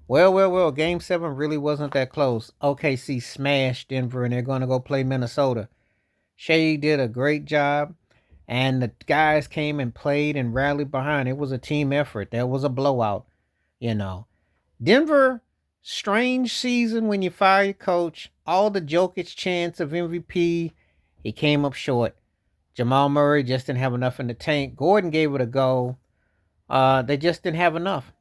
Well. Game 7 really wasn't that close. OKC smashed Denver, and they're going to go play Minnesota. Shea did a great job, and the guys came and played and rallied behind. It was a team effort. There was a blowout, you know. Denver, strange season when you fire your coach. All the Jokic chance of MVP, he came up short. Jamal Murray just didn't have enough in the tank. Gordon gave it a go. They just didn't have enough.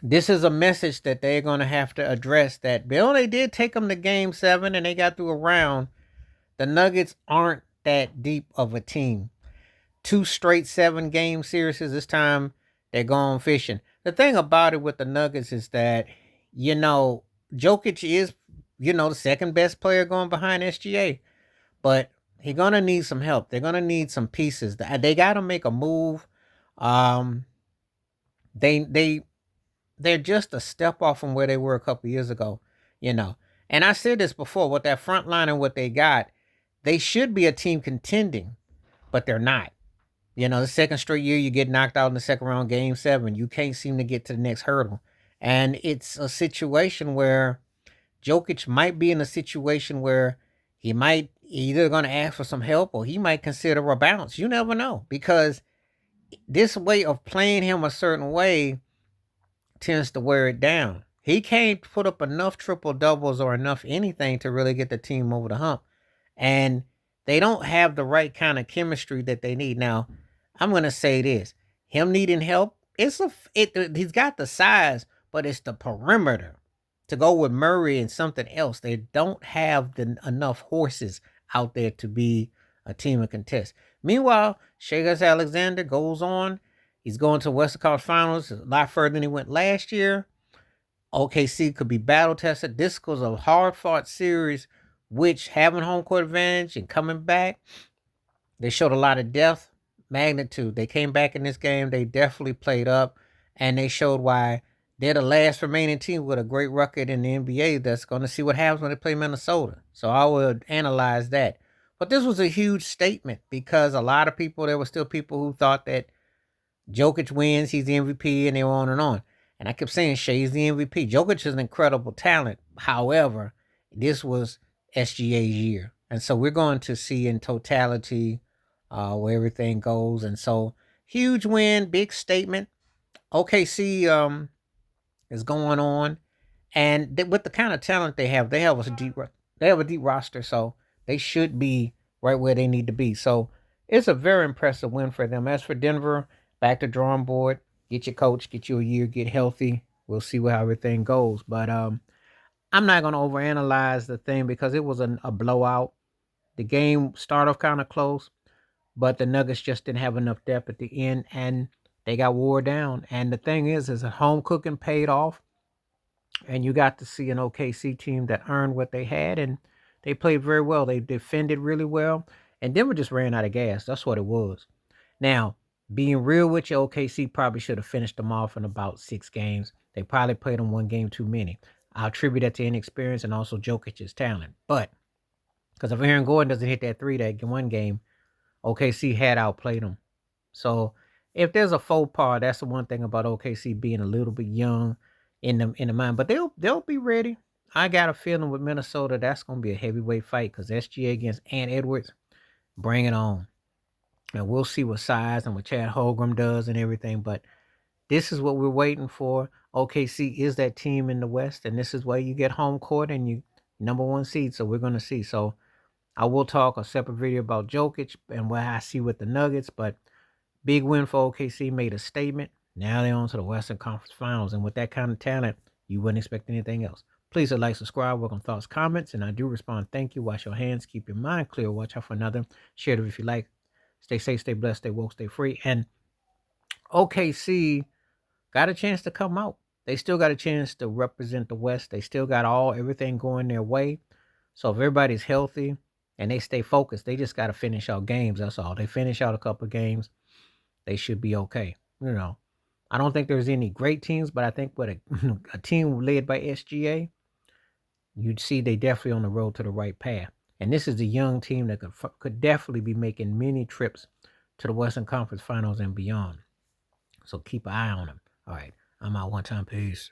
This is a message that they're going to have to address. That Bill, they did take them to Game 7 and they got through a round. The Nuggets aren't that deep of a team. Two straight 7-game series. This time they're going fishing. The thing about it with the Nuggets is that, Jokic is, the second best player going behind SGA. But he's gonna need some help. They're gonna need some pieces. They gotta make a move. Um, they they're just a step off from where they were a couple years ago, you know. And I said this before, with that front line and what they got, they should be a team contending, but they're not. The second straight year you get knocked out in the second round, Game 7. You can't seem to get to the next hurdle. And it's a situation where Jokic might be in a situation where he might either going to ask for some help or he might consider a bounce. You never know, because this way of playing him a certain way tends to wear it down. He can't put up enough triple doubles or enough anything to really get the team over the hump. And they don't have the right kind of chemistry that they need. Now, I'm going to say this. Him needing help, he's got the size, but it's the perimeter. To go with Murray and something else, they don't have enough horses out there to be a team of contest. Meanwhile, Shea Alexander goes on. He's going to Western Conference Finals a lot further than he went last year. OKC could be battle tested. This was a hard fought series, which having home court advantage and coming back, they showed a lot of depth, magnitude. They came back in this game. They definitely played up, and they showed why they're the last remaining team with a great record in the NBA that's going to see what happens when they play Minnesota. So I would analyze that. But this was a huge statement because a lot of people, there were still people who thought that Jokic wins, he's the MVP, and they were on and on. And I kept saying Shea's the MVP. Jokic is an incredible talent. However, this was SGA's year. And so we're going to see in totality where everything goes. And so huge win, big statement. OKC is going on. And with the kind of talent they have a deep roster. So they should be right where they need to be. So it's a very impressive win for them. As for Denver, back to drawing board. Get your coach, get you a year, get healthy. We'll see how everything goes. But I'm not going to overanalyze the thing because it was a blowout. The game started off kind of close, but the Nuggets just didn't have enough depth at the end, and they got wore down. And the thing is that home cooking paid off, and you got to see an OKC team that earned what they had, and they played very well. They defended really well, and Denver just ran out of gas. That's what it was. Now, being real with you, OKC probably should have finished them off in about 6 games. They probably played them one game too many. I'll attribute that to inexperience and also Jokic's talent. But because if Aaron Gordon doesn't hit that three that one game, OKC had outplayed them. So if there's a faux pas, that's the one thing about OKC being a little bit young in the mind. But they'll be ready. I got a feeling with Minnesota that's going to be a heavyweight fight because SGA against Ant Edwards, bring it on. And we'll see what size and what Chad Holmgren does and everything. But this is what we're waiting for. OKC is that team in the West, and this is where you get home court and you number one seed. So we're going to see. So I will talk a separate video about Jokic and what I see with the Nuggets. But big win for OKC, made a statement. Now they're on to the Western Conference Finals. And with that kind of talent, you wouldn't expect anything else. Please like, subscribe, work on thoughts, comments, and I do respond. Thank you. Wash your hands. Keep your mind clear. Watch out for another. Share it if you like. Stay safe, stay blessed, stay woke, stay free. And OKC got a chance to come out. They still got a chance to represent the West. They still got everything going their way. So if everybody's healthy and they stay focused, they just got to finish out games. That's all. They finish out a couple of games, they should be okay. I don't think there's any great teams, but I think with a team led by SGA, you'd see they definitely on the road to the right path. And this is a young team that could definitely be making many trips to the Western Conference Finals and beyond. So keep an eye on them. All right. I'm out one time. Peace.